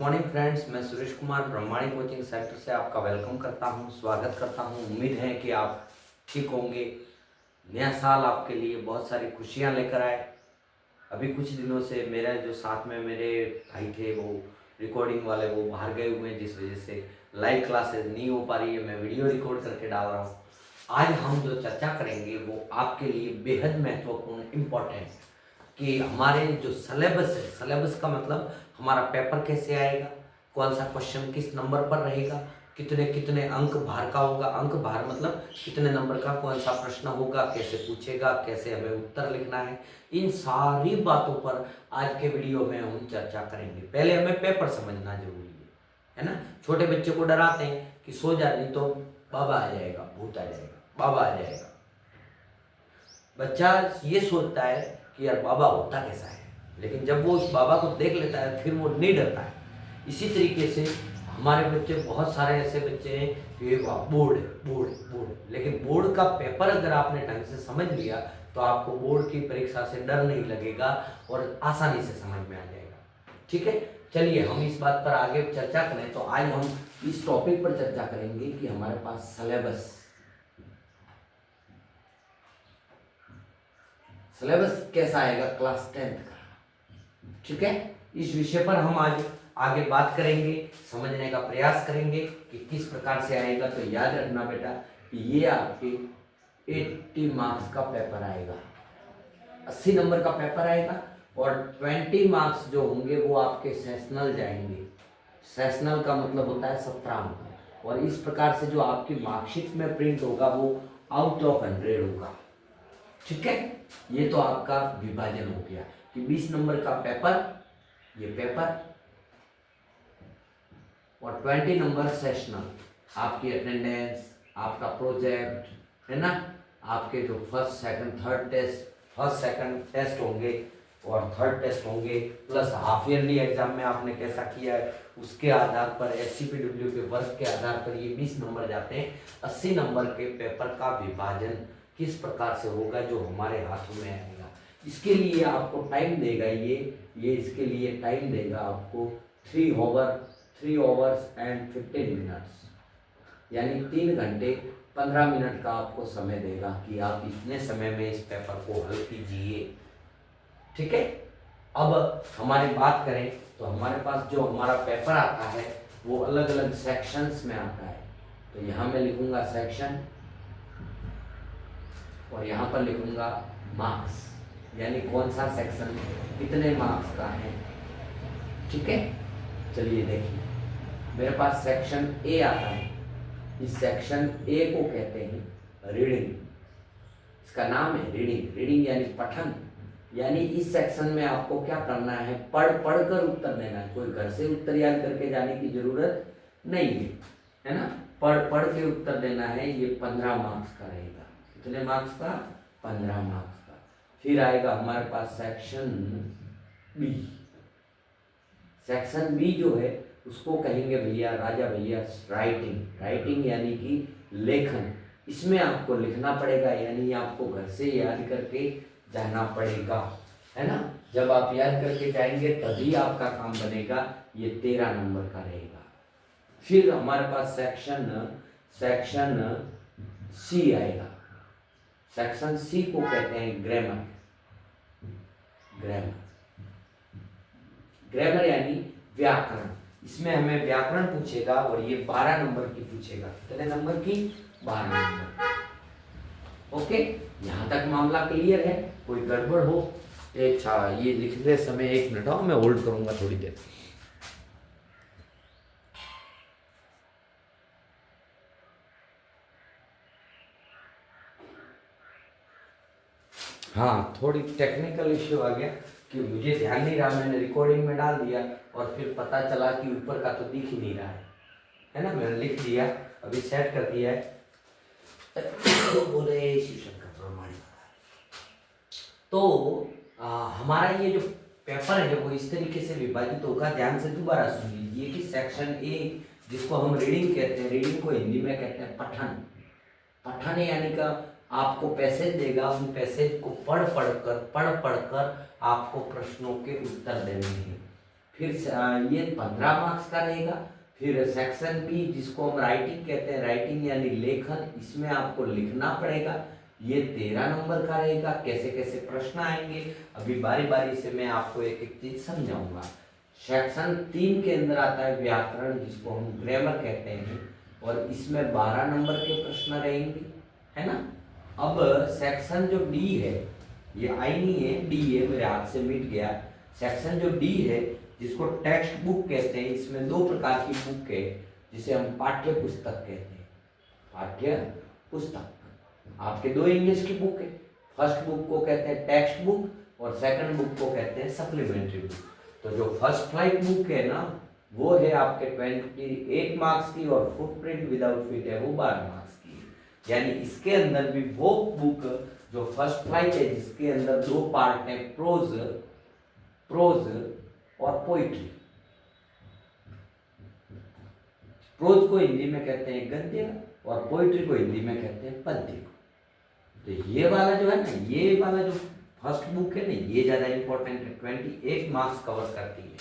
Morning friends, मैं Suresh Kumar Brahmani coaching centre से आपका वेलकम करता हूं, स्वागत करता हूं। उम्मीद है कि आप ठीक होंगे। नया साल आपके लिए बहुत सारी खुशियां लेकर आए। अभी कुछ दिनों से मेरा जो साथ में मेरे भाई थे वो रिकॉर्डिंग वाले वो बाहर गए हुए हैं, जिस वजह से लाइव क्लासेस नहीं हो पा रही है। मैं वीडियो रिकॉर्ड करके डाल रहा हूँ। आज हम जो चर्चा करेंगे वो आपके लिए बेहद महत्वपूर्ण इम्पोर्टेंट कि हमारे जो सिलेबस है, सिलेबस का मतलब हमारा पेपर कैसे आएगा, कौन सा क्वेश्चन किस नंबर पर रहेगा, कितने कितने अंक भार का होगा। अंक भार मतलब कितने नंबर का कौन सा प्रश्न होगा, कैसे पूछेगा, कैसे हमें उत्तर लिखना है। इन सारी बातों पर आज के वीडियो में हम चर्चा करेंगे। पहले हमें पेपर समझना जरूरी है ना। छोटे बच्चे को डराते हैं कि सो जा, नहीं तो बाबा आ जाएगा, भूत आ जाएगा, बाबा आ जाएगा। बच्चा ये सोचता है कि यार बाबा होता कैसा है, लेकिन जब वो उस बाबा को देख लेता है फिर वो नहीं डरता है। इसी तरीके से हमारे बच्चे, बहुत सारे ऐसे बच्चे हैं कि बोर्ड है, बोर्ड है, बोर्ड है, लेकिन बोर्ड का पेपर अगर आपने ढंग से समझ लिया तो आपको बोर्ड की परीक्षा से डर नहीं लगेगा और आसानी से समझ में आ जाएगा। ठीक है, चलिए हम इस बात पर आगे चर्चा करें। तो आज हम इस टॉपिक पर चर्चा करेंगे कि हमारे पास सिलेबस कैसा आएगा क्लास 10th का। ठीक है, इस विषय पर हम आज आगे बात करेंगे, समझने का प्रयास करेंगे कि किस प्रकार से आएगा। तो याद रखना बेटा, ये आपके 80 मार्क्स का पेपर आएगा, 80 नंबर का पेपर आएगा और 20 मार्क्स जो होंगे वो आपके सेशनल जाएंगे। सेशनल का मतलब होता है 17 अंक, और इस प्रकार से जो आपकी मार्कशीट में प्रिंट होगा वो आउट ऑफ 100 होगा। ठीक है, ये तो आपका विभाजन हो गया कि 20 नंबर का पेपर, ये पेपर, और 20 नंबर सेशनल। आपकी अटेंडेंस, आपका प्रोजेक्ट है ना, आपके जो first second third test, first second test होंगे और थर्ड टेस्ट होंगे, प्लस हाफ ईयरली एग्जाम में आपने कैसा किया है उसके आधार पर, SCPW के वर्क के आधार पर ये 20 नंबर जाते हैं। 80 नंबर के पेपर का विभाजन किस प्रकार से होगा जो हमारे हाथों में आएगा, इसके लिए आपको टाइम देगा ये इसके लिए टाइम देगा आपको 3 hours and 15 minutes, यानी 3 घंटे 15 मिनट का आपको समय देगा कि आप इतने समय में इस पेपर को हल कीजिए। ठीक है, अब हमारी बात करें तो हमारे पास जो हमारा पेपर आता है वो अलग अलग सेक्शंस में आता है। तो यहाँ मैं लिखूंगा सेक्शन और यहाँ पर लिखूंगा मार्क्स, यानी कौन सा सेक्शन कितने मार्क्स का है। ठीक है, चलिए देखिए, मेरे पास सेक्शन ए आता है। इस सेक्शन ए को कहते हैं रीडिंग, इसका नाम है रीडिंग। रीडिंग यानी पठन, यानी इस सेक्शन में आपको क्या करना है, पढ़ पढ़ कर उत्तर देना है। कोई घर से उत्तर याद करके जाने की जरूरत नहीं है ना, पढ़ पढ़ के उत्तर देना है। ये 15 मार्क्स का रहेगा। कितने मार्क्स का? 15 मार्क्स का। फिर आएगा हमारे पास सेक्शन बी। सेक्शन बी जो है उसको कहेंगे भैया, राजा भैया, राइटिंग। राइटिंग यानी कि लेखन। इसमें आपको लिखना पड़ेगा, यानी आपको घर से याद करके जाना पड़ेगा, है ना। जब आप याद करके जाएंगे तभी आपका काम बनेगा। ये 13 नंबर का रहेगा। फिर हमारे पास सेक्शन सी आएगा। सेक्शन सी को कहते हैं ग्रामर। ग्रामर ग्रामर यानी व्याकरण। इसमें हमें व्याकरण पूछेगा और ये 12 नंबर की पूछेगा। कितने नंबर की? 12 नंबर। ओके, यहाँ तक मामला क्लियर है? कोई गड़बड़ हो? अच्छा, ये लिखते समय 1 मिनट आओ, मैं होल्ड करूंगा थोड़ी देर। हाँ, थोड़ी टेक्निकल इश्यू आ गया कि मुझे ध्यान नहीं रहा, मैंने रिकॉर्डिंग में डाल दिया और फिर पता चला कि ऊपर का तो दिख ही नहीं रहा है ना। मैंने लिख दिया, अभी सेट कर दिया है। बोले शिक्षक का प्रमाण। तो हमारा ये जो पेपर है वो इस तरीके से विभाजित होगा। ध्यान से दोबारा सुन लीजिए कि सेक्शन ए, जिसको हम रीडिंग कहते हैं, रीडिंग को हिंदी में कहते हैं पठन। पठन यानी का आपको पैसेज देगा, उन पैसेज को पढ़ पढ़ कर आपको प्रश्नों के उत्तर देने हैं। फिर ये 15 मार्क्स का रहेगा। फिर सेक्शन बी जिसको हम राइटिंग कहते हैं, राइटिंग यानी लेखन, इसमें आपको लिखना पड़ेगा, ये 13 नंबर का रहेगा। कैसे कैसे प्रश्न आएंगे अभी बारी बारी से मैं आपको एक एक चीज समझाऊंगा। सेक्शन 3 के अंदर आता है व्याकरण, जिसको हम ग्रामर कहते हैं, और इसमें 12 नंबर के प्रश्न रहेंगे, है ना। अब सेक्शन जो डी है, ये आई नहीं है, डी है, मेरे हाथ से मिट गया। सेक्शन जो डी है जिसको टेक्स्ट बुक कहते हैं, इसमें 2 प्रकार की बुक है जिसे हम पाठ्य पुस्तक कहते हैं। पाठ्य पुस्तक आपके 2 इंग्लिश की बुक है। फर्स्ट बुक को कहते हैं टेक्स्ट बुक और सेकंड बुक को कहते हैं सप्लीमेंट्री बुक। तो जो फर्स्ट फ्लाइट बुक है ना, वो है आपके 28 मार्क्स की, और फुटप्रिंट विदाउट फीट है वो 12 मार्क्स की। यानी इसके अंदर भी वो बुक जो फर्स्ट फ्लाइट है, जिसके अंदर 2 पार्ट है, प्रोज और पोइट्री। प्रोज को हिंदी में कहते हैं गद्य और पोइट्री को हिंदी में कहते हैं पद्य। तो ये वाला जो है ना, ये वाला जो फर्स्ट बुक है ना, ये ज्यादा इंपॉर्टेंट है, 28 मार्क्स कवर करती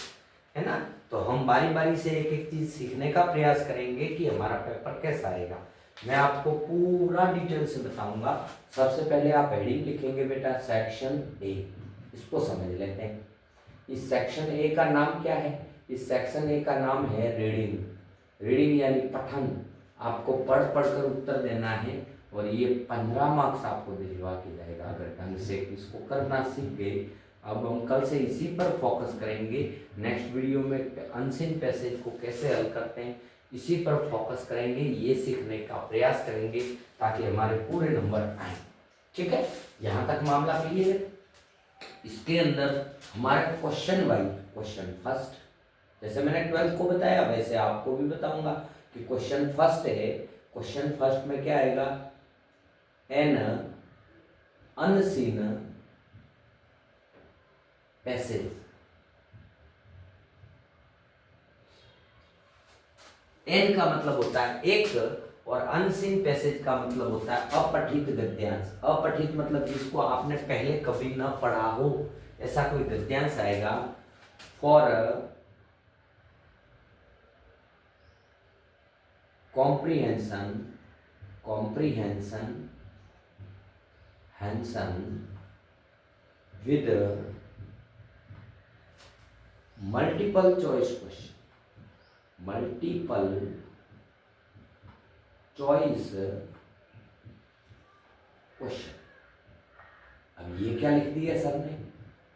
है ना। तो हम बारी बारी से एक एक चीज सीखने का प्रयास करेंगे कि हमारा पेपर कैसा आएगा। मैं आपको पूरा डिटेल से बताऊंगा। सबसे पहले आप हेडिंग लिखेंगे बेटा सेक्शन ए, इसको समझ लेते हैं। इस सेक्शन ए का नाम क्या है? इस सेक्शन ए का नाम है रीडिंग। रीडिंग यानी पठन, आपको पढ़ कर उत्तर देना है, और ये 15 मार्क्स आपको दिलवा के जाएगा अगर ढंग से इसको करना सीख गए। अब हम कल से इसी पर फोकस करेंगे। नेक्स्ट वीडियो में अनसीन पैसेज को कैसे हल करते हैं, इसी पर फोकस करेंगे, ये सीखने का प्रयास करेंगे ताकि हमारे पूरे नंबर आए। ठीक है, यहाँ तक मामला क्लियर है। इसके अंदर हमारा क्वेश्चन वाइज, क्वेश्चन फर्स्ट, जैसे मैंने 12th को बताया वैसे आपको भी बताऊंगा कि क्वेश्चन फर्स्ट है। क्वेश्चन फर्स्ट में क्या आएगा? An unseen passage. एन का मतलब होता है एक, और अनसीन पैसेज का मतलब होता है अपठित गद्यांश। अपठित मतलब जिसको आपने पहले कभी ना पढ़ा हो, ऐसा कोई गद्यांश आएगा। For comprehension with multiple choice question, अब ये क्या लिख दिया सर ने,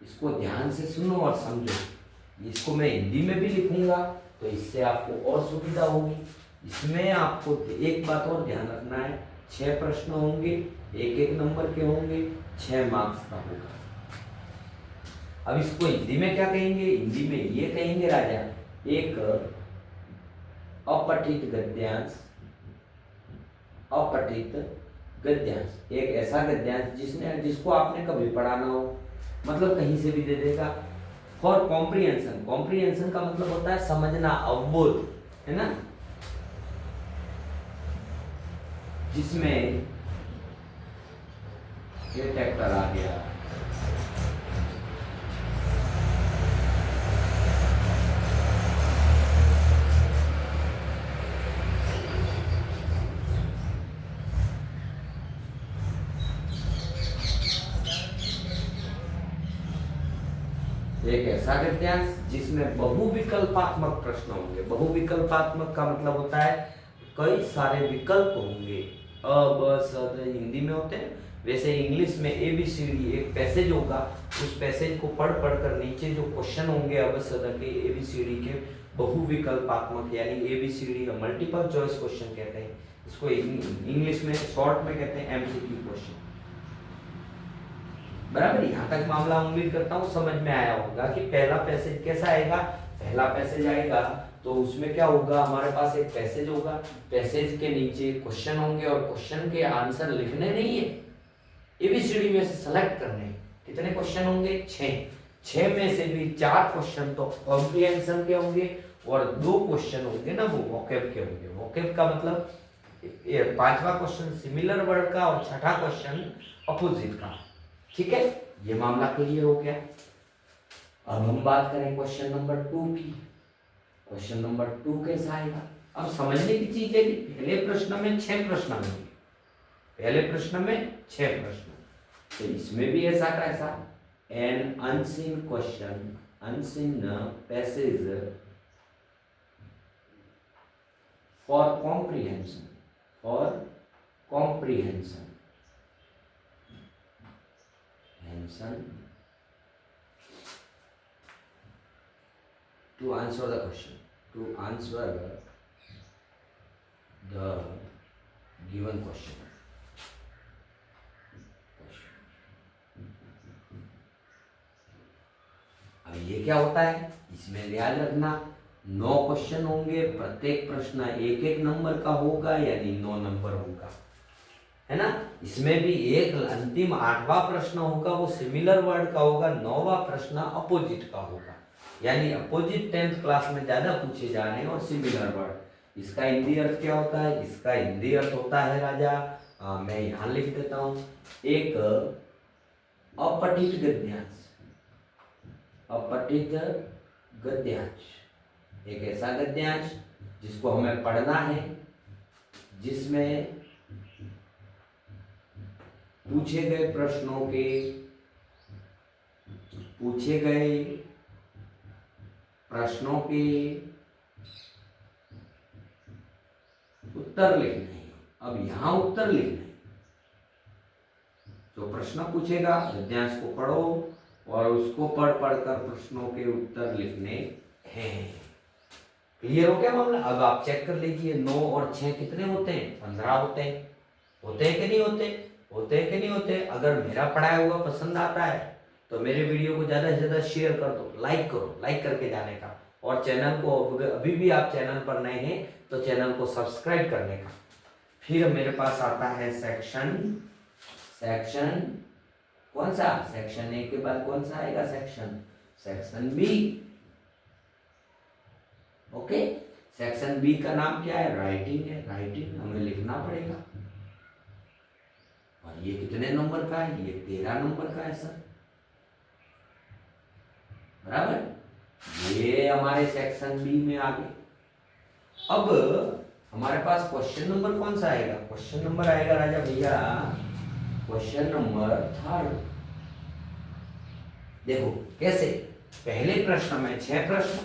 इसको ध्यान से सुनो और समझो। इसको मैं हिंदी में भी लिखूंगा तो इससे आपको और सुविधा होगी। इसमें आपको एक बात और ध्यान रखना है, 6 प्रश्न होंगे, एक नंबर के होंगे, 6 मार्क्स का होगा। अब इसको हिंदी में क्या कहेंगे? हिंदी में ये कहेंगे राजा, एक अपठित गद्यांश, एक ऐसा गद्यांश जिसको आपने कभी पढ़ा ना हो, मतलब कहीं से भी दे देगा। फॉर कॉम्प्रीहेंशन का मतलब होता है समझना, अवबोध, है ना, जिसमें ये ट्रैक्टर आ गया, एक ऐसा गद्यांश जिसमें बहुविकल्पात्मक प्रश्न होंगे। बहुविकल्पात्मक का मतलब होता है कई सारे विकल्प होंगे। अ ब स द हिंदी में होते हैं, वैसे इंग्लिश में ABCD एक पैसेज होगा, उस पैसेज को पढ़ कर नीचे जो क्वेश्चन होंगे अब स द के ABCD के बहुविकल्पात्मक यानी ABCD या मल्टीपल चॉइस क्वेश्चन कहते हैं। इसको इंग्लिश में शॉर्ट में कहते हैं MCQ क्वेश्चन। बराबर, यहाँ तक मामला उम्मीद करता हूँ समझ में आया होगा कि पहला पैसेज कैसा आएगा। पहला पैसेज आएगा तो उसमें क्या होगा, हमारे पास एक पैसेज होगा, पैसेज के नीचे क्वेश्चन होंगे और क्वेश्चन के आंसर लिखने नहीं है, ABCD में से सेलेक्ट करने। कितने क्वेश्चन होंगे? 6 में से भी 4 क्वेश्चन तो कॉम्प्रिहेंशन के होंगे और 2 क्वेश्चन होंगे ना वो वोकैब के होंगे। वोकैब का मतलब 5वां क्वेश्चन सिमिलर वर्ड का और 6ठा क्वेश्चन अपोजिट का। ठीक है, ये मामला क्लियर हो गया। अब हम बात करें क्वेश्चन नंबर 2 की। क्वेश्चन नंबर 2 कैसा आएगा? अब समझने की चीज है कि पहले प्रश्न में 6 प्रश्न होंगे, पहले प्रश्न में 6 प्रश्न, तो इसमें भी ऐसा कैसा, an unseen question, unseen passage for comprehension, for comprehension, to answer the question, to answer the given question. अब ये क्या होता है, इसमें याद रखना 9 क्वेश्चन होंगे, प्रत्येक प्रश्न एक एक नंबर का होगा, यानी 9 नंबर होगा, है ना। इसमें भी एक अंतिम 8वां प्रश्न होगा, वो सिमिलर वर्ड का होगा, 9वां प्रश्न अपोजिट का होगा, यानी अपोजिट 10th क्लास में ज्यादा पूछे जा रहे हैं। और सिमिलर वर्ड, इसका हिंदी अर्थ क्या होता है? इसका हिंदी अर्थ होता है राजा, मैं यहां लिख देता हूं, एक अपठित गद्यांश, अपठित गद्यांश, एक ऐसा गद्यांश जिसको हमें पढ़ना है, जिसमें पूछे गए प्रश्नों के, पूछे गए प्रश्नों के उत्तर लिखने हैं। अब यहां उत्तर लिखने, जो प्रश्न पूछेगा गद्यांश को पढ़ो और उसको पढ़ पढ़कर प्रश्नों के उत्तर लिखने हैं। क्लियर हो गया मामला? अब आप चेक कर लीजिए, 9 और 6 कितने होते हैं? 15 होते हैं। होते हैं कि नहीं होते? होते हैं कि नहीं होते? अगर मेरा पढ़ाया हुआ पसंद आता है तो मेरे वीडियो को ज़्यादा से ज़्यादा शेयर कर दो, लाइक करो, लाइक करके जाने का, और चैनल को, अभी भी आप चैनल पर नए हैं तो चैनल को सब्सक्राइब करने का। फिर मेरे पास आता है सेक्शन, सेक्शन कौन सा? सेक्शन ए के बाद कौन सा आएगा? Section, section B. Okay, section B का नाम क्या है? राइटिंग है। राइटिंग हमें लिखना पड़ेगा, और ये कितने नंबर का है? ये 13 नंबर का है सर, बराबर। ये हमारे सेक्शन बी में आ गए। अब हमारे पास क्वेश्चन नंबर कौन सा आएगा? क्वेश्चन नंबर आएगा राजा भैया, क्वेश्चन नंबर 3। देखो कैसे, पहले प्रश्न में 6 प्रश्न,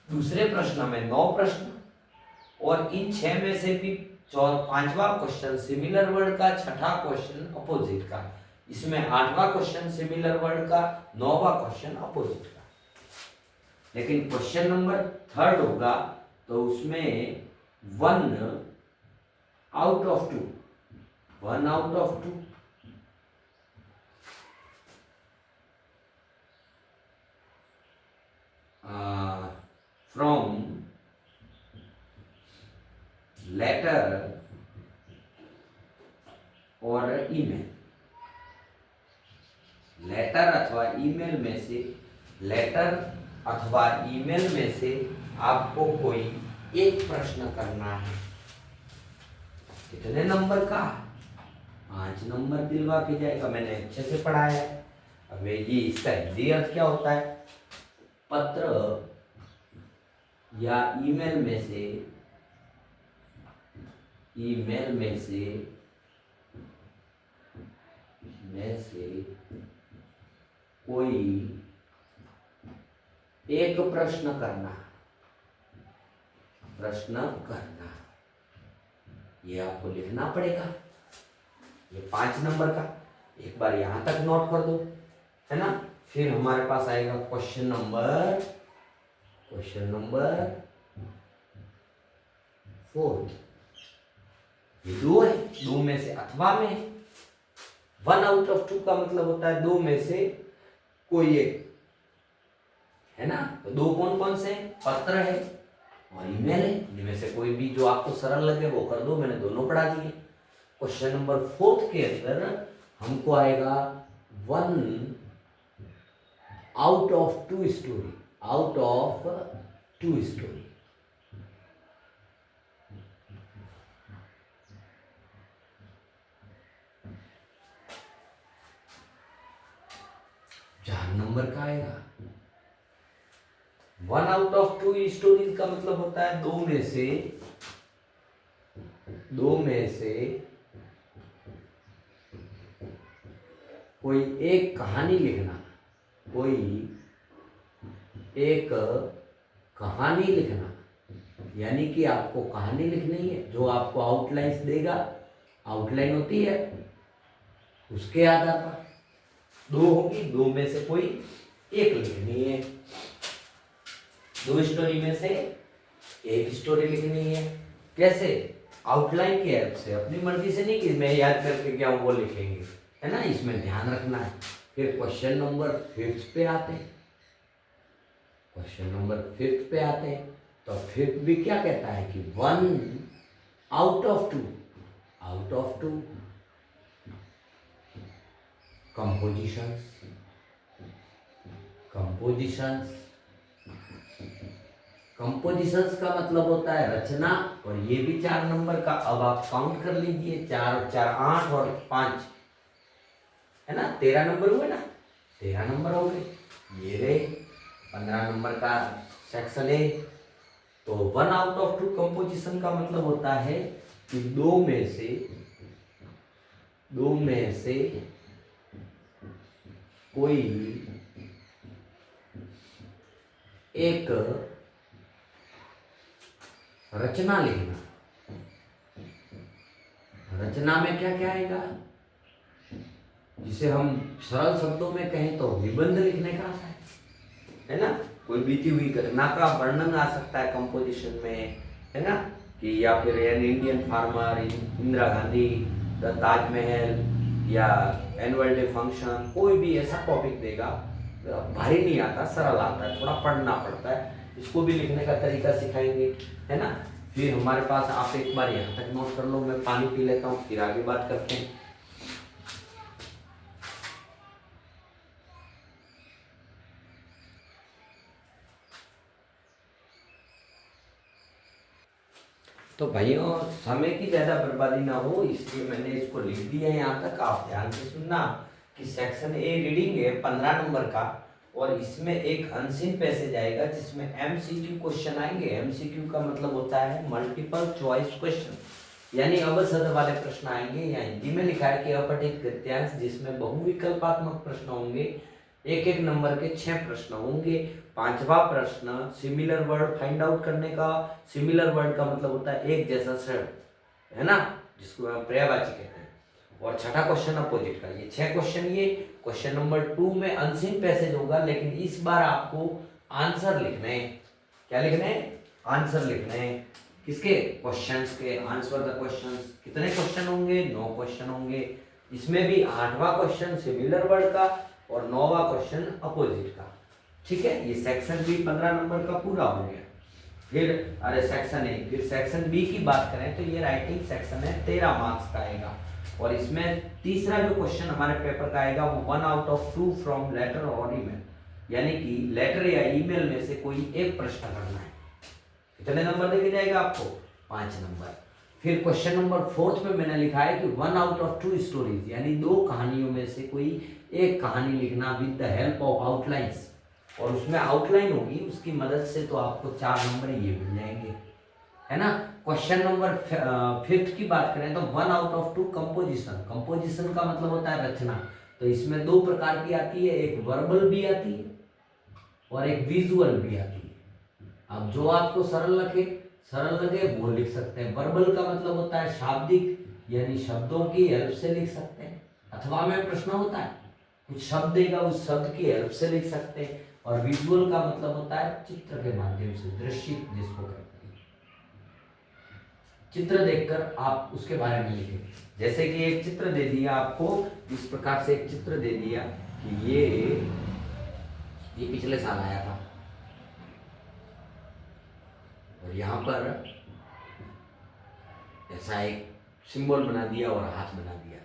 दूसरे प्रश्न में 9 प्रश्न, और इन 6 में से भी 5वां क्वेश्चन सिमिलर वर्ड का, 6ठा क्वेश्चन अपोजिट का, इसमें 8वां क्वेश्चन सिमिलर वर्ड का, 9वां क्वेश्चन अपोजिट का। लेकिन क्वेश्चन नंबर 3 होगा तो उसमें 1 out of 2, 1 out of 2 from letter और ईमेल, लेटर अथवा ईमेल में से, लेटर अथवा ईमेल में से आपको कोई एक प्रश्न करना है। कितने नंबर का? 5 नंबर दिलवा के जाएगा। मैंने अच्छे से पढ़ाया है। अब ये इसका हिंदी अर्थ क्या होता है? पत्र या ईमेल में से, ईमेल में से कोई एक प्रश्न करना, प्रश्न करना, ये आपको लिखना पड़ेगा। ये 5 नंबर का, एक बार यहां तक नोट कर दो, है ना। फिर हमारे पास आएगा क्वेश्चन नंबर 4। ये 2 है, 2 में से अथवा में, 1 आउट ऑफ 2 का मतलब होता है 2 में से कोई एक, है ना। तो 2 कौन कौन से? पत्र है और ईमेल है। इनमें से कोई भी जो आपको सरल लगे वो कर दो, मैंने दोनों पढ़ा दिए। क्वेश्चन नंबर 4 के अंदर हमको आएगा 1 out of 2 story, out of 2 story. चार नंबर का आएगा स्टोरीज का मतलब होता है दो में से कोई एक कहानी लिखना, कोई एक कहानी लिखना, यानी कि आपको कहानी लिखनी है। जो आपको आउटलाइंस देगा, आउटलाइन होती है, उसके आधार पर दो होगी, दो में से कोई एक लिखनी है। दो स्टोरी में से एक स्टोरी लिखनी है। कैसे? आउटलाइन की हेल्प से, अपनी मर्जी से नहीं कि मैं याद करके क्या वो लिखेंगे, है ना, इसमें ध्यान रखना है। फिर क्वेश्चन नंबर 5 पे आते हैं। क्वेश्चन नंबर 5 पे आते हैं तो 5 भी क्या कहता है कि 1 आउट ऑफ 2 कंपोजिशंस का मतलब होता है रचना। और ये भी 4 नंबर का। अब आप काउंट कर लीजिए, 4 4 8 और 5, है ना, 13 नंबर हुए ना, 13 नंबर हो गए। ये रहे 15 नंबर का सेक्शन ए। तो 1 आउट ऑफ 2 कंपोजिशन का मतलब होता है कि दो में से कोई एक रचना लिखना। रचना में क्या क्या आएगा? जिसे हम सरल शब्दों में कहें तो निबंध लिखने का आता है ना। कोई बीती हुई घटना का वर्णन आ सकता है कंपोजिशन में, है ना, कि या फिर an Indian farmer, Indira Gandhi, the Taj Mahal, या एनुअल डे फंक्शन, कोई भी ऐसा टॉपिक देगा। भारी नहीं आता, सरल आता है, थोड़ा पढ़ना पड़ता है। इसको भी लिखने का तरीका सिखाएंगे, है ना। फिर हमारे पास, आप एक बार यहाँ तक नोट कर लो, मैं पानी पी लेता हूँ, फिर आगे बात करते हैं। तो भाइयों, समय की ज़्यादा बर्बादी ना हो इसलिए मैंने इसको लिख दिया है यहाँ तक। आप ध्यान से सुनना कि सेक्शन ए रीडिंग है 15 नंबर का, और इसमें एक अनसीन पैसेज आएगा जिसमें एमसीक्यू क्वेश्चन आएंगे। एमसीक्यू का मतलब होता है मल्टीपल चॉइस क्वेश्चन, यानी अवसर वाले प्रश्न आएंगे। या हिंदी में लिखा है कि अपठित गद्यांश, जिसमें बहुविकल्पात्मक प्रश्न होंगे। एक नंबर के 6 प्रश्न होंगे। 5वां प्रश्न सिमिलर वर्ड फाइंड आउट करने का। सिमिलर वर्ड का मतलब होता है एक जैसा शब्द, है ना, जिसको हम पर्यायवाची कहते हैं। और छठा क्वेश्चन अपोजिट का। ये 6 क्वेश्चन। ये क्वेश्चन नंबर 2 में अनसीन पैसेज होगा, लेकिन इस बार आपको आंसर लिखने हैं। क्या लिखने हैं? आंसर लिखने हैं। किसके? क्वेश्चंस के। Answer the questions. कितने क्वेश्चन होंगे? 9 क्वेश्चन होंगे। इसमें भी 8वां क्वेश्चन सिमिलर वर्ड का और 9वां क्वेश्चन अपोजिट का। ठीक है, ये सेक्शन बी 15 नंबर का पूरा हो गया। फिर सेक्शन ए, फिर सेक्शन बी की बात करें तो ये राइटिंग सेक्शन है, 13 मार्क्स का आएगा। और इसमें तीसरा जो क्वेश्चन हमारे पेपर का आएगा वो 1 आउट ऑफ 2 फ्रॉम लेटर और ईमेल, यानी कि लेटर या ईमेल में से कोई एक प्रश्न करना है। कितने नंबर देके जाएगा आपको? 5 नंबर। फिर क्वेश्चन नंबर 4 पे मैंने लिखा है कि 1 आउट ऑफ 2 स्टोरीज, यानी 2 कहानियों में से कोई एक कहानी लिखना with the help of outlines. और उसमें आउटलाइन होगी, उसकी मदद से तो आपको 4 नंबर ये मिल जाएंगे, है ना। क्वेश्चन नंबर 5 की बात करें तो 1 आउट ऑफ 2 कंपोजिशन। कंपोजिशन का मतलब होता है रचना। तो इसमें 2 प्रकार की आती है, एक वर्बल भी आती है और एक विजुअल भी आती है। अब जो आपको सरल लगे वो लिख सकते हैं। वर्बल का मतलब होता है शाब्दिक, यानी शब्दों की हेल्प से लिख सकते हैं। अथवा में प्रश्न होता है, कुछ शब्द देगा, उस शब्द की हेल्प से लिख सकते हैं। और विजुअल का मतलब होता है चित्र के माध्यम से, दृश्य जिसको कहते हैं। चित्र देखकर आप उसके बारे में लिखें। जैसे कि एक चित्र दे दिया आपको, इस प्रकार से एक चित्र दे दिया कि ये पिछले साल आया था, और यहाँ पर ऐसा एक सिंबल बना दिया और हाथ बना दिया,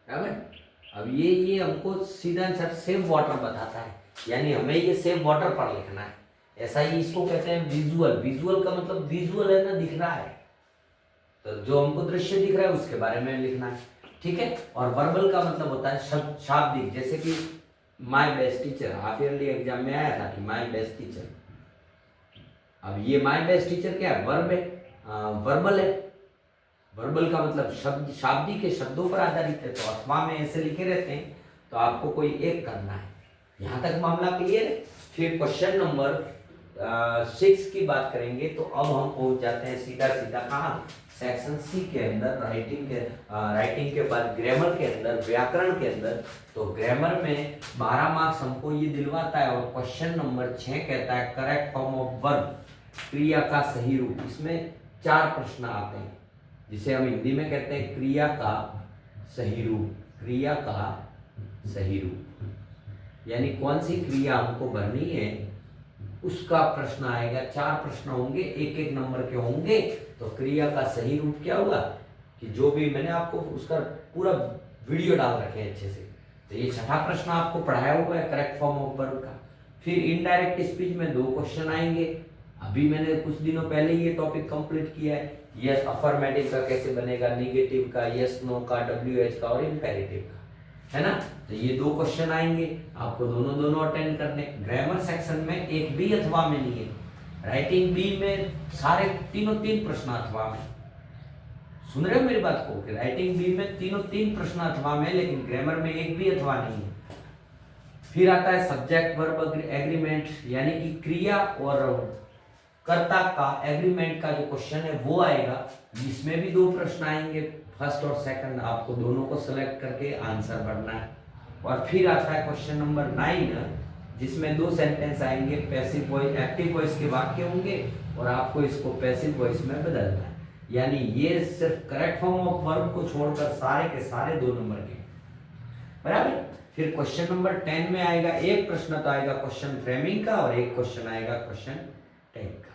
बराबर। अब ये हमको सीधा आंसर सेव वाटर बताता है, यानी हमें ये सेव वाटर पर लिखना है। ऐसा ही इसको कहते हैं विजुअल। विजुअल का मतलब विजुअल है ना, दिख रहा है, तो जो हमको दृश्य दिख रहा है उसके बारे में लिखना है। ठीक है। और वर्बल का मतलब होता है शाब्दिक, जैसे कि my best teacher, half yearly exam में आया था कि माय बेस्ट टीचर, अब ये माय बेस्ट टीचर क्या है, वर्ब है, वर्बल है। वर्बल का मतलब शब्द, शाब्दिक के शब्दों पर आधारित है। तो अथवा में ऐसे लिखे रहते हैं, तो आपको कोई एक करना है। यहाँ तक मामला क्लियर है। फिर क्वेश्चन नंबर 6 की बात करेंगे। तो अब हम पहुंच जाते हैं सीधा सीधा कहाँ, सेक्शन सी के अंदर, राइटिंग के बाद ग्रामर के अंदर, व्याकरण के अंदर। तो ग्रामर में 12 मार्क्स हमको ये दिलवाता है। और क्वेश्चन नंबर 6 कहता है करेक्ट फॉर्म ऑफ वर्ब, क्रिया का सही रूप। इसमें 4 प्रश्न आते हैं, जिसे हम हिंदी में कहते हैं क्रिया का सही रूप। क्रिया का सही रूप यानी कौन सी क्रिया हमको भरनी है, उसका प्रश्न आएगा। 4 प्रश्न होंगे, एक एक नंबर के होंगे। तो क्रिया का सही रूप क्या होगा कि जो भी मैंने आपको उसका पूरा वीडियो डाल रखे हैं अच्छे से। तो ये छठा प्रश्न आपको पढ़ाया हुआ है करेक्ट फॉर्म ऑफ वर्ब का। फिर इनडायरेक्ट स्पीच में 2 क्वेश्चन आएंगे। अभी मैंने कुछ दिनों पहले ये टॉपिक कंप्लीट किया है। यस अफर्मेटिव का कैसे बनेगा, निगेटिव का, यस नो का, WH का और इम्पेरेटिव का, है ना। तो ये 2 क्वेश्चन आएंगे, आपको दोनों अटेंड करने। ग्रामर सेक्शन में एक भी अथवा में नहीं है, राइटिंग बी में सारे तीन प्रश्न अथवा में। सुन रहे हो मेरी बात को कि राइटिंग बी में तीन प्रश्न अथवा में, लेकिन ग्रामर में एक भी अथवा नहीं है। फिर आता है सब्जेक्ट वर्ब एग्रीमेंट, यानी कि क्रिया और कर्ता का एग्रीमेंट का जो क्वेश्चन है वो आएगा, जिसमें भी 2 प्रश्न आएंगे, फर्स्ट और सेकंड। आपको दोनों को सिलेक्ट करके आंसर भरना है। और फिर आता है क्वेश्चन नंबर 9, जिसमें 2 सेंटेंस आएंगे, पैसिव वॉइस एक्टिव वॉइस के वाक्य होंगे और आपको इसको पैसिव वॉइस में बदलना है। यानी ये सिर्फ करेक्ट फॉर्म ऑफ वर्ब को छोड़कर सारे के सारे 2 नंबर के, बराबर। फिर क्वेश्चन नंबर 10 में आएगा एक प्रश्न, तो आएगा क्वेश्चन फ्रेमिंग का, और एक क्वेश्चन आएगा क्वेश्चन टैग का।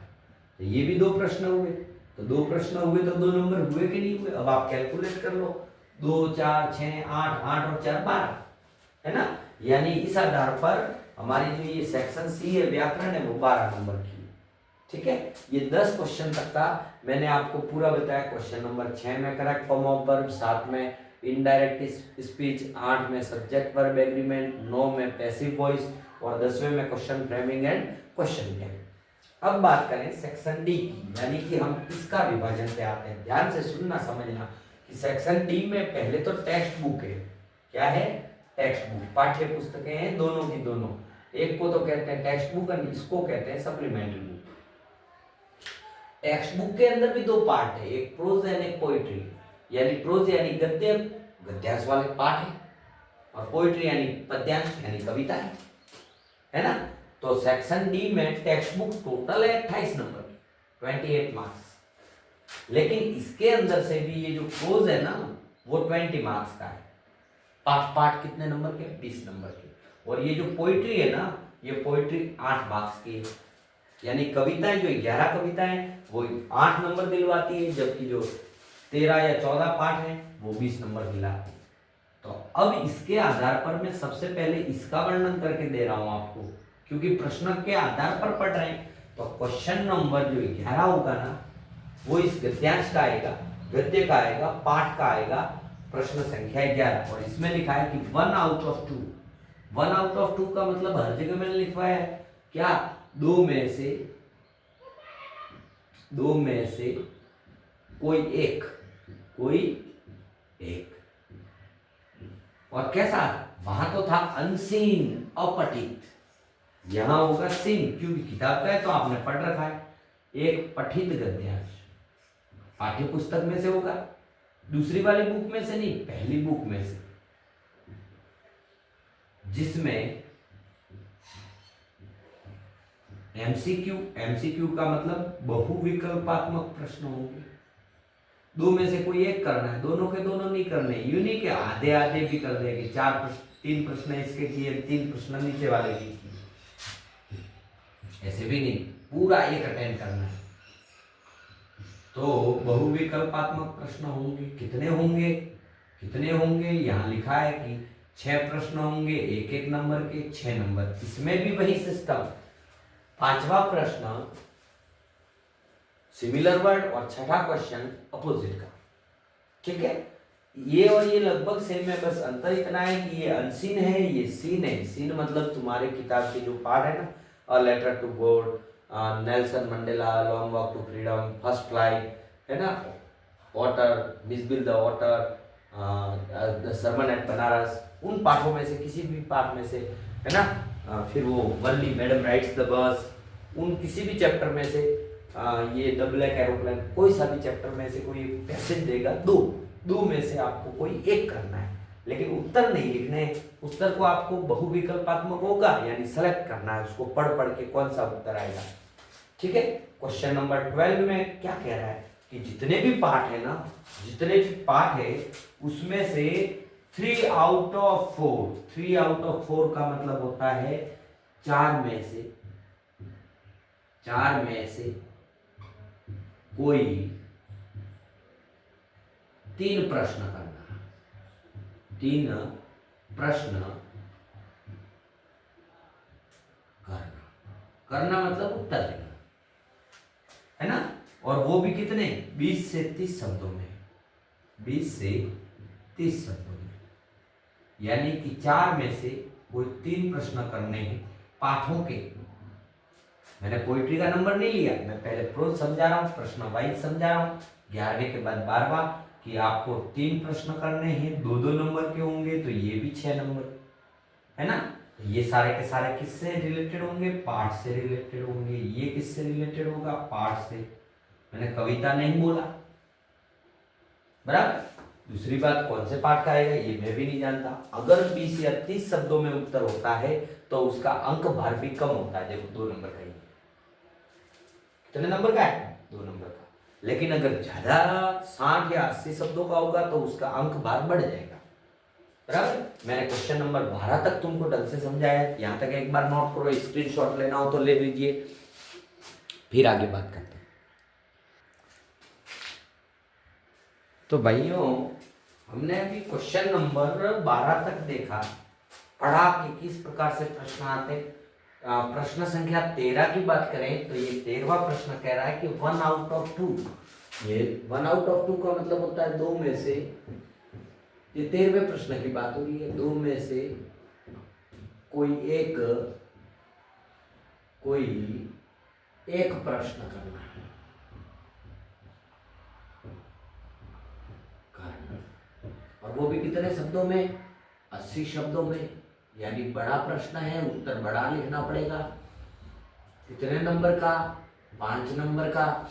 तो ये भी 2 प्रश्न हुए। तो 2 प्रश्न हुए तो 2 नंबर हुए कि नहीं हुए, अब आप कैलकुलेट कर लो। 2 4 6 8 8 और 4 12, है ना। यानी इस आधार पर हमारी जो ये सेक्शन सी है व्याकरण है, वो 12 नंबर की है। ठीक है, ये 10 क्वेश्चन तक का मैंने आपको पूरा बताया। क्वेश्चन नंबर 6 में करेक्ट फॉर्म ऑफ वर्ब, 7 में इनडायरेक्ट स्पीच, 8 में सब्जेक्ट वर्ब एग्रीमेंट, 9 में पैसिव वॉइस और 10वें में question framing and question tag. अब बात करें सेक्शन डी की, यानी कि हम इसका विभाजन पे आते हैं। ध्यान से सुनना समझना कि सेक्शन डी में पहले तो टेक्स्ट बुक है। क्या है? टेक्स्ट बुक, पाठ्य पुस्तकें हैं दोनों की दोनों। एक को तो कहते हैं टेक्स्ट बुक और इसको कहते हैं सप्लीमेंट्री बुक। टेक्स्ट बुक के अंदर भी 2 पार्ट है, एक प्रोज एंड एक पोइट्री। यानी प्रोज यानी गद्य, गद्यांश वाले पाठ है, और पोइट्री यानी पद्यांश यानी कविता है ना। तो सेक्शन डी में टेक्स्ट बुक टोटल है 28 नंबर की, 28 मार्क्स। लेकिन इसके अंदर से भी ये जो प्रोज है ना, वो 20 मार्क्स का है। पाठ कितने नंबर के? 20 नंबर के। और ये जो पोइट्री है ना, ये पोइट्री 8 मार्क्स की है। यानी कविताएं जो 11 कविताएं वो 8 नंबर दिलवाती है, जबकि जो 13 या 14 पाठ है वो 20 नंबर दिलाती है। तो अब इसके आधार पर मैं सबसे पहले इसका वर्णन करके दे रहा हूं आपको, क्योंकि प्रश्न के आधार पर पढ़ रहे हैं। तो क्वेश्चन नंबर जो 11 होगा ना, वो इस गद्यांश का आएगा, गद्य का आएगा, पाठ का आएगा, प्रश्न संख्या 11। और इसमें लिखा है कि 1 आउट ऑफ 2। 1 आउट ऑफ 2 का मतलब हर जगह मैंने लिखवाया है क्या? 2 में से कोई एक। और कैसा? वहां तो था अनसीन, अपठित, यहां होगा सीन, क्योंकि किताब का है तो आपने पढ़ रखा है। एक पठित गद्यांश पाठ्य पुस्तक में से होगा, दूसरी वाली बुक में से नहीं, पहली बुक में से, जिसमें एमसीक्यू का मतलब बहुविकल्पात्मक प्रश्न होंगे। 2 में से कोई एक करना है, दोनों के दोनों नहीं करने। यूं नहीं कि आधे आधे भी कर देंगे, 3 प्रश्न इसके किए, 3 प्रश्न नीचे वाले के किए, ऐसे भी नहीं, पूरा एक अटेंड करना है। तो बहुविकल्पात्मक प्रश्न होंगे। कितने होंगे? यहाँ लिखा है कि 6 प्रश्न होंगे, एक एक नंबर के, 6 नंबर। इसमें भी वही सिस्टम, 5वां प्रश्न सिमिलर वर्ड और 6ठा क्वेश्चन अपोजिट का। ठीक है, ये और ये लगभग सेम है, बस अंतर इतना है कि ये अनसीन है, ये सीन है। सीन मतलब तुम्हारे किताब के जो पार्ट है ना, a letter to God, Nelson Mandela, long walk to freedom, first flight, है ना, otter, Mijbil the otter, the sermon at Benares, उन पाठों में से किसी भी पाठ में से, है ना, फिर वो only madam rides the bus, उन किसी भी चैप्टर में से, ये द ब्लैक एरोप्लेन, कोई सा भी चैप्टर में से कोई पैसेज देगा, दो में से आपको कोई एक करना है, लेकिन उत्तर नहीं लिखने। उत्तर को आपको बहुविकल्पात्मक होगा, यानी सेलेक्ट करना है, उसको पढ़ पढ़ के कौन सा उत्तर आएगा। ठीक है, क्वेश्चन नंबर 12 में क्या कह रहा है कि जितने भी पाठ है ना, जितने भी पाठ है उसमें से 3 आउट ऑफ 4 का मतलब होता है 4 में से कोई 3 प्रश्न करना, 3 प्रश्न करना मतलब उत्तर देना, है ना, और वो भी कितने, 20 से 30 शब्दों में, 20 से 30 शब्दों में, यानी कि 4 में से कोई 3 प्रश्न करने हैं पाठों के। मैंने पोइट्री का नंबर नहीं लिया, मैं पहले प्रोज समझा रहा हूँ, प्रश्न वाइज समझा रहा हूँ, 11वें के बाद 12वां, कि आपको 3 प्रश्न करने हैं, 2-2 नंबर के होंगे, तो ये भी 6 नंबर, है ना। ये सारे के सारे किससे रिलेटेड होंगे, पाठ से रिलेटेड होंगे। ये किससे रिलेटेड होगा, पाठ से। मैंने कविता नहीं बोला, बराबर। दूसरी बात, कौन से पाठ का आएगा ये मैं भी नहीं जानता। अगर 20 या 30 शब्दों में उत्तर होता है तो उसका अंक भार भी कम होता है। देखो 2 नंबर का ही, कितने नंबर का है, 2 नंबर का। लेकिन अगर ज्यादा 60 या 80 शब्दों का होगा तो उसका अंक भार बढ़ जाएगा, बराबर। मैंने क्वेश्चन नंबर 12 तक तुमको ढंग से समझाया, यहाँ तक एक बार नोट करो, स्क्रीनशॉट लेना हो तो ले लीजिए, फिर आगे बात करते हैं। तो भाइयों, हमने अभी क्वेश्चन नंबर 12 तक देखा, पढ़ा कि किस प्रकार से प्रश्न आते। प्रश्न संख्या 13 की बात करें तो ये 13वां प्रश्न कह रहा है कि 1 आउट ऑफ 2, ये 1 आउट ऑफ 2 का मतलब होता है 2 में से, ये 13वें प्रश्न की बात हो रही है, 2 में से कोई एक प्रश्न करना है, और वो भी कितने शब्दों में, 80 शब्दों में, यानी बड़ा प्रश्न है, उत्तर बड़ा लिखना पड़ेगा। कितने नंबर का, 5 नंबर का।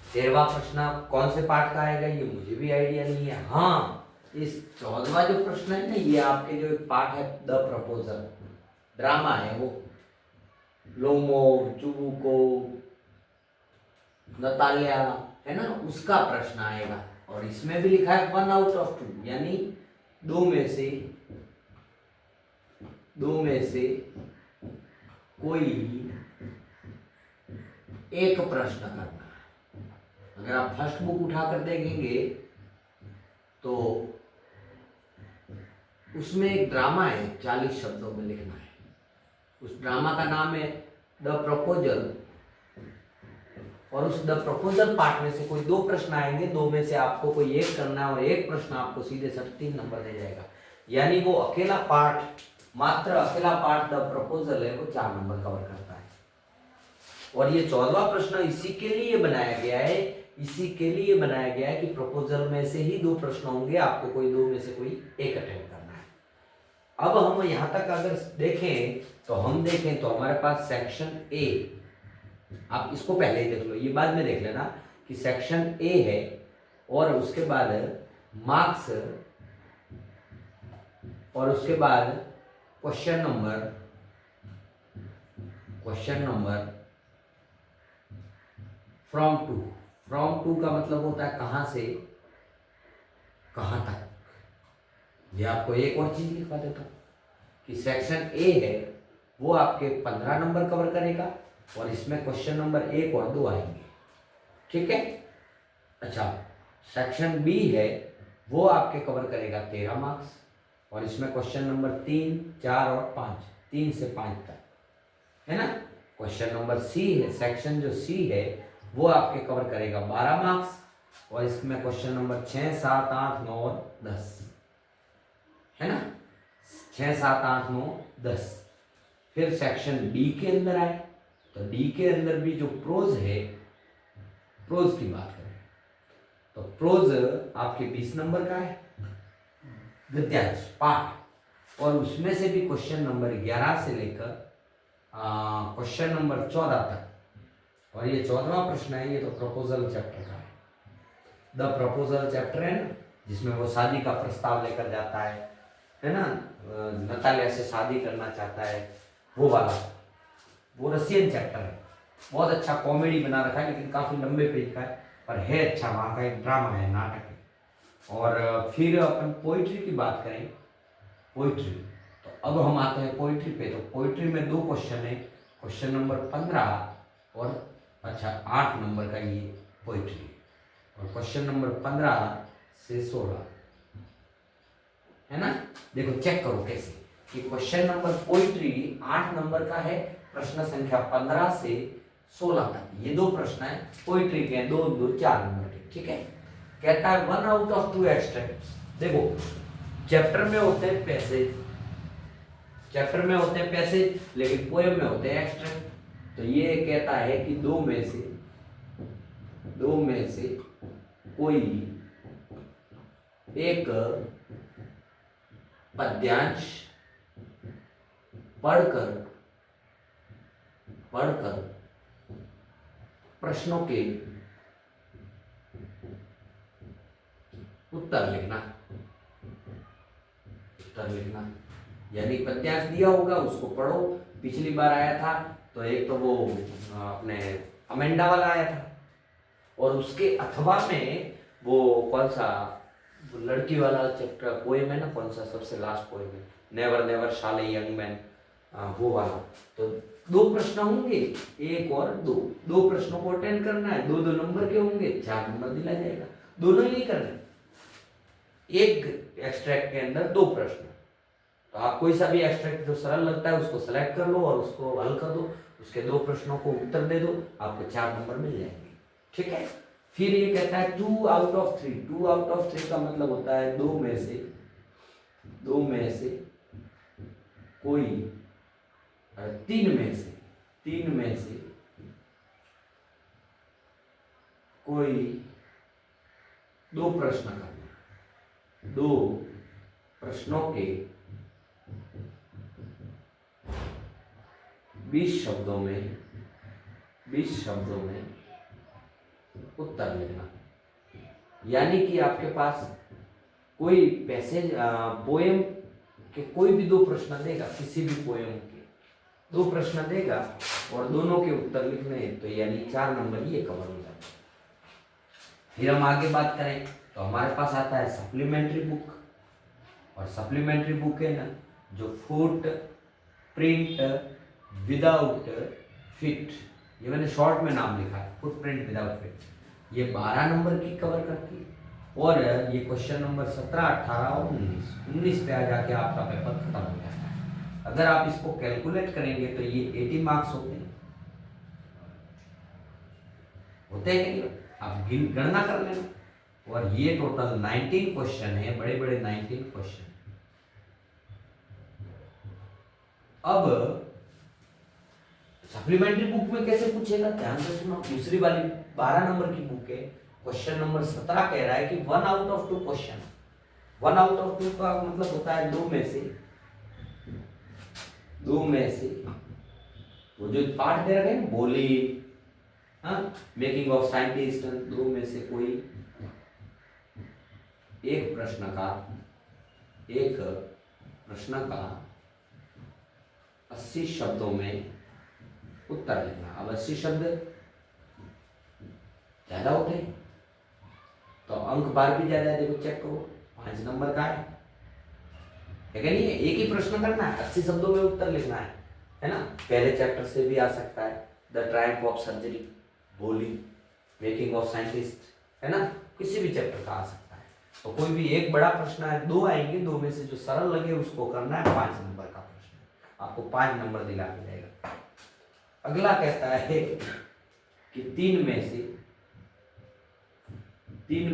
13वां प्रश्न कौन से पाठ का आएगा ये मुझे भी आइडिया नहीं है। हाँ, इस 14वां जो प्रश्न है ना, ये आपके जो एक पाठ है द प्रपोजल, ड्रामा है वो, लोमोव, चुबुको, नतालिया, है ना, उसका प्रश्न आएगा। और इसमें भी लिखा है 1 आउट ऑफ 2, यानी 2 में से कोई एक प्रश्न करना है। अगर आप फर्स्ट बुक उठा कर देखेंगे तो उसमें एक ड्रामा है, 40 शब्दों में लिखना है। उस ड्रामा का नाम है द प्रपोजल, और उस द प्रपोजल पार्ट में से कोई 2 प्रश्न आएंगे, 2 में से आपको कोई एक करना है, और एक प्रश्न आपको सीधे 3 नंबर दे जाएगा। यानी वो अकेला पार्ट, मात्र अकेला पार्ट द प्रपोजल है, वो 4 नंबर कवर करता है। और ये 14वां प्रश्न इसी के लिए बनाया गया है, कि प्रपोजल में से ही 2 प्रश्न होंगे, आपको कोई 2 में से कोई एक अटेंड करना है। अब हम यहाँ तक अगर देखें तो हमारे पास सेक्शन ए, आप इसको पहले ही देख लो, ये बाद में देख लेना, कि सेक्शन ए है, और उसके बाद मार्क्स, और उसके बाद क्वेश्चन नंबर फ्रॉम टू का मतलब होता है कहाँ से कहाँ तक। ये आपको एक और चीज लिखवा देता हूँ कि सेक्शन ए है वो आपके 15 नंबर कवर करेगा, और इसमें क्वेश्चन नंबर 1 और 2 आएंगे, ठीक है। अच्छा, सेक्शन बी है वो आपके कवर करेगा 13 मार्क्स, और इसमें क्वेश्चन नंबर 3, 4 और 5, 3 से 5 तक, है ना। क्वेश्चन नंबर सी है, सेक्शन जो सी है वो आपके कवर करेगा 12 मार्क्स, और इसमें क्वेश्चन नंबर 6, 7, 8, 9 और 10, है ना। 6, 7, 8, 9, 10। फिर सेक्शन बी के अंदर आए तो डी के अंदर भी जो प्रोज है, प्रोज की बात करें तो प्रोज आपके 20 नंबर का है, गद्यांश पाठ, और उसमें से भी क्वेश्चन नंबर 11 से लेकर क्वेश्चन नंबर 14 तक, और ये 14वां प्रश्न है, ये तो प्रपोजल चैप्टर का है। द प्रपोजल चैप्टर है ना, जिसमें वो शादी का प्रस्ताव लेकर जाता है ना, नतालिया से शादी करना चाहता है, वो वाला, वो रशियन चैप्टर है। बहुत अच्छा कॉमेडी बना रखा है, लेकिन काफ़ी लंबे पेज का है, पर है अच्छा, वहाँ का एक ड्रामा है, नाटक है। और फिर अपन पोइट्री की बात करें, पोइट्री, तो अब हम आते हैं पोइट्री पे। तो पोइट्री में 2 क्वेश्चन है, क्वेश्चन नंबर 15 और 8 नंबर का ये पोइट्री, और क्वेश्चन नंबर 15 से 16 है ना। देखो चेक करो कैसे कि क्वेश्चन नंबर पोइट्री 8 नंबर का है, प्रश्न संख्या 15 से 16 तक, ये 2 प्रश्न है पोइट्री के, 2 2 4 नंबर के, ठीक है। कहता है 1 आउट ऑफ 2 एक्सट्रैक्ट्स। देखो चैप्टर में होते हैं पैसेज, चैप्टर में होते हैं पैसेज, लेकिन पोएम में होते हैं एक्सट्रैक्ट। तो ये कहता है कि दो में से कोई एक पद्यांश पढ़कर प्रश्नों के उत्तर लिखना, यानी पद्यांश दिया होगा उसको पढ़ो। पिछली बार आया था तो एक तो वो अपने अमेंडा वाला आया था, और उसके अथवा में वो कौन सा लड़की वाला चैप्टर पोएम है ना, कौन सा सबसे लास्ट पोएम है, never never shall a young man, वो वाला। तो 2 प्रश्न होंगे, 1 और 2 प्रश्नों को अटेंड करना है, 2 नंबर के होंगे, 4 नंबर दिला जाएगा। दोनों ही नहीं करने, एक एक्सट्रैक्ट के अंदर 2 प्रश्न। तो आप कोई सा भी एक्सट्रैक्ट जो सरल लगता है उसको सेलेक्ट कर लो और उसको हल कर दो, उसके 2 प्रश्नों को उत्तर दे दो, आपको 4 नंबर मिल जाएंगे, ठीक है। फिर ये कहता है 2 आउट ऑफ 3। 2 आउट ऑफ 3 का मतलब होता है 2 में से कोई, 3 में से कोई 2 प्रश्न करना, 2 प्रश्नों के 20 शब्दों में उत्तर लिखना। यानी कि आपके पास कोई पैसेज पोएम के कोई भी 2 प्रश्न देगा, किसी भी पोएम के 2 प्रश्न देगा और दोनों के उत्तर लिखने हैं, तो यानी 4 नंबर ये कवर हो जाता है। फिर हम आगे बात करें तो हमारे पास आता है सप्लीमेंट्री बुक, और सप्लीमेंट्री बुक है ना जो फुट प्रिंट विदाउट फिट, ये मैंने शॉर्ट में नाम लिखा है, फुट प्रिंट विदाउट फिट, ये 12 नंबर की कवर करती है। और ये क्वेश्चन नंबर 17, 18 और 19 पे आ जाके आपका पेपर खत्म हो जाता है। अगर आप इसको कैलकुलेट करेंगे तो ये 80 मार्क्स होते हैं कि नहीं, आप गणना कर लेना। और ये टोटल 19 क्वेश्चन है, बड़े बड़े 19 क्वेश्चन। अब सप्लीमेंट्री बुक में कैसे पूछेगा, ध्यान से सुनो। दूसरी वाली 12 नंबर की बुक है, क्वेश्चन नंबर 17 कह रहा है कि 1 out of 2 question. 1 out of 2 का मतलब होता है 2 में से वो जो पाठ दे रखे हैं बोली, मेकिंग ऑफ साइंटिस्ट, 2 में से कोई एक प्रश्न का 80 शब्दों में उत्तर लिखना। अब 80 शब्द ज्यादा होते हैं तो अंक बार भी ज्यादा है। देखो चेक करो, 5 नंबर का है क्या नहीं है, एक ही प्रश्न करना है, 80 शब्दों में उत्तर लिखना है ना। पहले चैप्टर से भी आ सकता है, द ट्रायम्फ ऑफ सर्जरी, बोली, मेकिंग ऑफ साइंटिस्ट, है ना, किसी भी चैप्टर का आ सकता है। तो कोई भी एक बड़ा प्रश्न है, 2 आएंगे, 2 में से जो सरल लगे उसको करना है। 5 नंबर का प्रश्न, आपको 5 नंबर दिला के जाएगा। अगला कहता है कि 3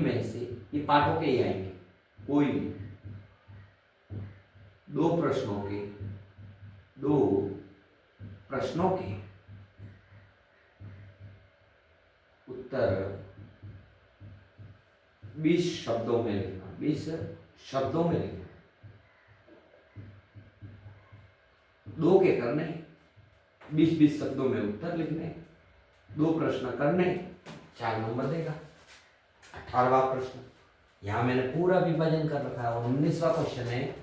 में से ये पाठों के ही आएंगे, कोई 2 प्रश्नों के उत्तर 20 शब्दों में लिखना, 20 शब्दों में लिखना। 2 के करने, 20-20 शब्दों में उत्तर लिखने, 2 प्रश्न करने, 4 नंबर देगा। 18वां प्रश्न, यहाँ मैंने पूरा विभाजन कर रखा है। और 19वां क्वेश्चन है,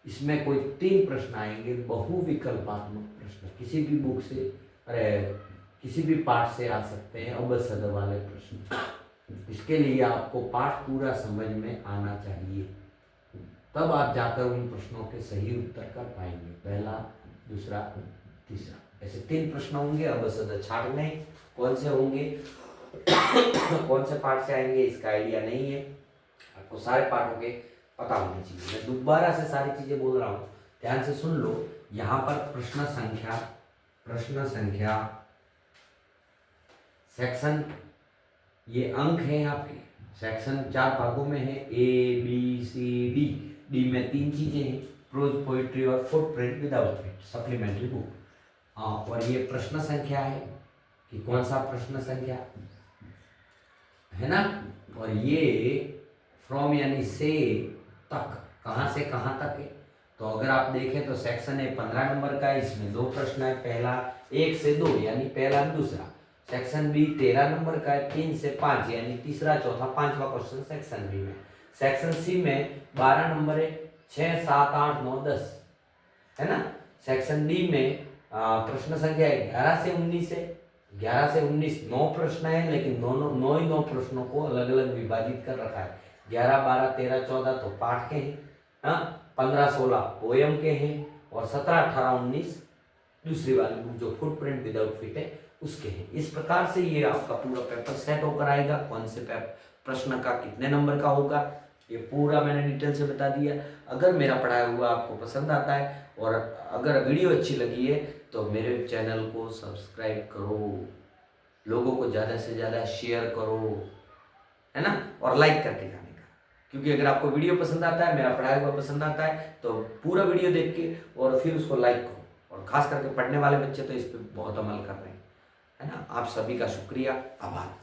इसमें कोई 3 प्रश्न आएंगे, बहुविकल्पात्मक प्रश्न, किसी भी बुक से, किसी भी पाठ से आ सकते हैं, अब सद वाले प्रश्न। इसके लिए आपको पाठ पूरा समझ में आना चाहिए, तब आप जाकर उन प्रश्नों के सही उत्तर कर पाएंगे। पहला, दूसरा, तीसरा, ऐसे 3 प्रश्न होंगे। अब सद छाटने कौन से होंगे, कौन से पाठ से आएंगे, इसका आइडिया नहीं है। आपको सारे पाठों के पता होने चाहिए। मैं दोबारा से सारी चीजें बोल रहा हूँ, ध्यान से सुन लो। यहाँ पर प्रश्न संख्या सेक्शन, ये अंक हैं आपके। सेक्शन 4 भागों में है, A B C D। D में 3 चीजें हैं, प्रोज, पोइट्री और footprint without print, supplementary book. और ये प्रश्न संख्या है कि कौन सा प्रश्न संख्या है ना। और ये फ्रॉम यानी से तक, कहाँ से कहाँ तक है। तो अगर आप देखें तो सेक्शन है 15 नंबर का, इसमें 2 प्रश्न है, पहला 1 से 2 यानी पहला दूसरा। सेक्शन बी 13 नंबर का है, 3 से 5 यानी तीसरा चौथा 5वां क्वेश्चन सेक्शन बी में। सेक्शन सी में 12 नंबर है, 6 7 8 9 10 है ना। सेक्शन डी में प्रश्न संख्या 11 से 19 है, 11 से 19 9 प्रश्न है, लेकिन 9 प्रश्नों को अलग अलग विभाजित कर रखा है। 11 12 13 14 तो पाठ के हैं, 15 16 पोयम के हैं, और 17 18 19 दूसरी वाली बुक जो फुटप्रिंट विदाउट फिट है उसके हैं। इस प्रकार से ये आपका पूरा पेपर सेट होकर आएगा। कौन से प्रश्न का कितने नंबर का होगा, ये पूरा मैंने डिटेल से बता दिया। अगर मेरा पढ़ाया हुआ आपको पसंद आता है, और अगर वीडियो अच्छी लगी है, तो मेरे चैनल को सब्सक्राइब करो, लोगों को ज़्यादा से ज़्यादा शेयर करो, है ना, और लाइक करके जाने का। क्योंकि अगर आपको वीडियो पसंद आता है, मेरा पढ़ाया हुआ पसंद आता है, तो पूरा वीडियो देख के और फिर उसको लाइक करो। और खास करके पढ़ने वाले बच्चे तो इस पर बहुत अमल कर रहे हैं, है ना। आप सभी का शुक्रिया, आभार।